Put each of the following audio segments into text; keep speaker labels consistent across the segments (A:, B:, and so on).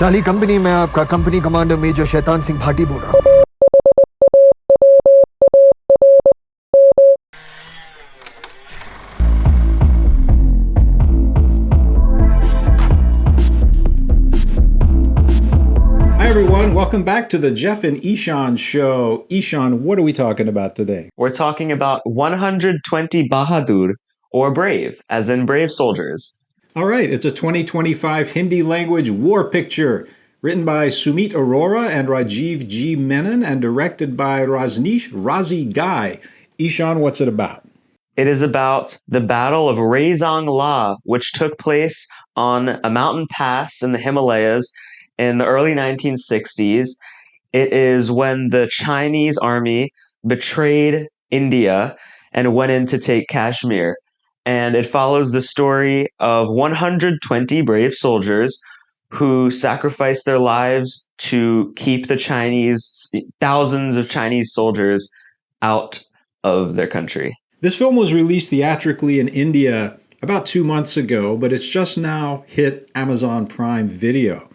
A: साली कंपनी में आपका company commander major Shaitan Singh Bhati बोल रहा हूँ।
B: Hi everyone, welcome back to the Jeff and Ishan show. Ishan, what are we talking about today?
C: We're talking about 120 Bahadur, or brave, as in brave soldiers.
B: All right, it's a 2025 Hindi language war picture written by Sumeet Arora and Rajiv G. Menon and directed by Razneesh Ghai. Ishan, what's it about?
C: It is about the Battle of Raisong La, which took place on a mountain pass in the Himalayas in the early 1960s. It is when the Chinese army betrayed India and went in to take Kashmir. And it follows the story of 120 brave soldiers who sacrificed their lives to keep the thousands of Chinese soldiers out of their country.
B: This film was released theatrically in India about 2 months ago, but it's just now hit Amazon Prime Video.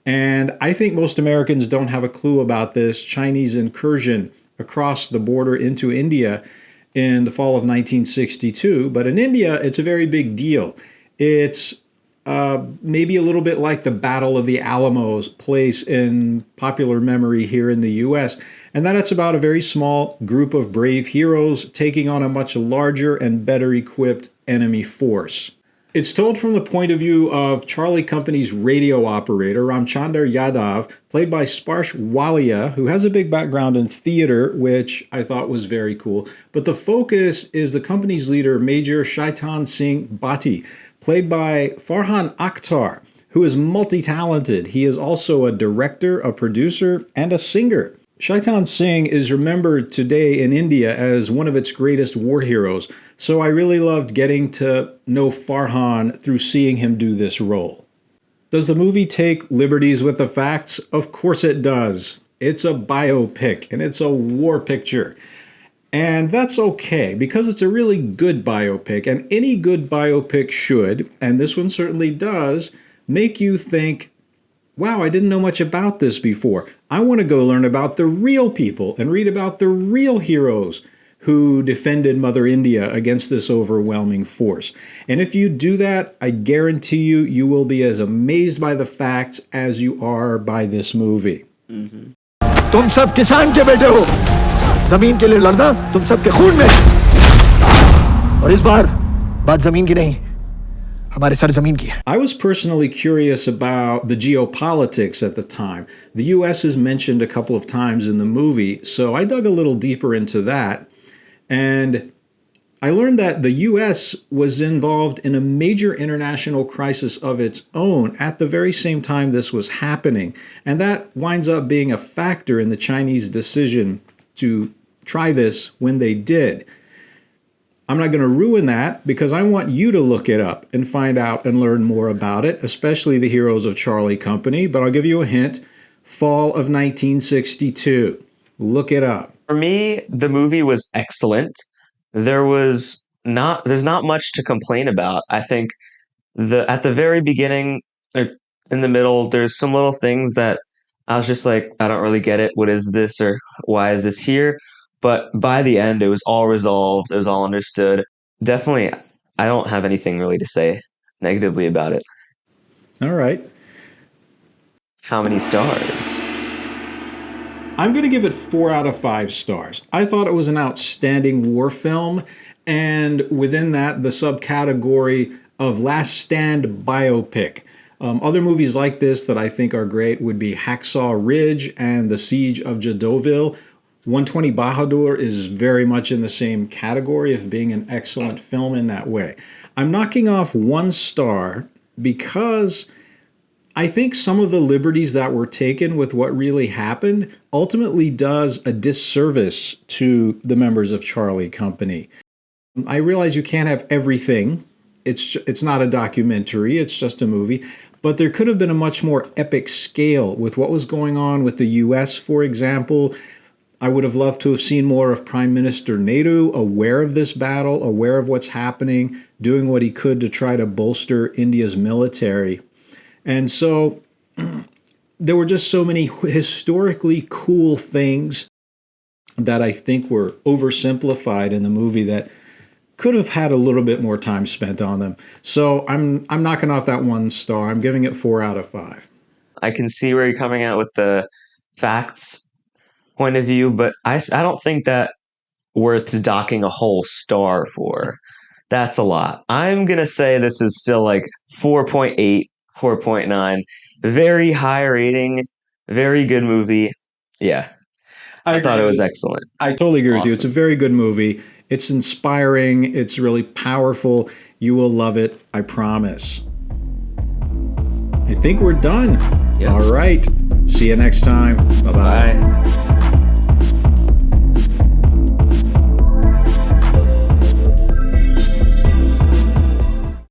B: And I think most Americans don't have a clue about this Chinese incursion across the border into India in the fall of 1962. But in India, it's a very big deal. It's maybe a little bit like the Battle of the Alamos place in popular memory here in the US, and that it's about a very small group of brave heroes taking on a much larger and better equipped enemy force. It's told from the point of view of Charlie Company's radio operator, Ramchandar Yadav, played by Sparsh Walia, who has a big background in theater, which I thought was very cool. But the focus is the company's leader, Major Shaitan Singh Bhatti, played by Farhan Akhtar, who is multi-talented. He is also a director, a producer, and a singer. Shaitan Singh is remembered today in India as one of its greatest war heroes, so I really loved getting to know Farhan through seeing him do this role. Does the movie take liberties with the facts? Of course it does. It's a biopic, and it's a war picture. And that's okay, because it's a really good biopic, and any good biopic should, and this one certainly does, make you think, wow, I didn't know much about this before. I want to go learn about the real people and read about the real heroes who defended Mother India against this overwhelming force. And if you do that, I guarantee you, you will be as amazed by the facts as you are by this movie.
A: तुम सब किसान के बेटे हो, जमीन के लिए लड़ना तुम सबके खून में, और इस बार बात जमीन की नहीं, हमारे सर जमीन की है.
B: I was personally curious about the geopolitics at the time. The U.S. is mentioned a couple of times in the movie, so I dug a little deeper into that. And I learned that the U.S. was involved in a major international crisis of its own at the very same time this was happening. And that winds up being a factor in the Chinese decision to try this when they did. I'm not going to ruin that because I want you to look it up and find out and learn more about it, especially the heroes of Charlie Company. But I'll give you a hint. Fall of 1962. Look it up.
C: For me, the movie was excellent. There's not much to complain about. I think at the very beginning or in the middle, there's some little things that I was just like, I don't really get it. What is this, or why is this here? But by the end, it was all resolved. It was all understood. Definitely, I don't have anything really to say negatively about it.
B: All right.
C: How many stars?
B: I'm going to give it 4 out of 5 stars. I thought it was an outstanding war film, and within that, the subcategory of Last Stand biopic. Other movies like this that I think are great would be Hacksaw Ridge and The Siege of Jadoville. 120 Bahadur is very much in the same category of being an excellent film in that way. I'm knocking off 1 star because I think some of the liberties that were taken with what really happened ultimately does a disservice to the members of Charlie Company. I realize you can't have everything. It's not a documentary, it's just a movie. But there could have been a much more epic scale with what was going on with the U.S., for example. I would have loved to have seen more of Prime Minister Nehru aware of this battle, aware of what's happening, doing what he could to try to bolster India's military. And so there were just so many historically cool things that I think were oversimplified in the movie that could have had a little bit more time spent on them. So I'm knocking off that 1 star. I'm giving it 4 out of 5.
C: I can see where you're coming out with the facts point of view, but I don't think that worth docking a whole star for. That's a lot. I'm going to say this is still like 4.8, 4.9. Very high rating, very good movie. Yeah. I thought it was excellent.
B: I totally agree with you. It's a very good movie. It's inspiring. It's really powerful. You will love it. I promise. I think we're done.
C: Yeah.
B: All right. See you next time. Bye-bye.
C: Bye.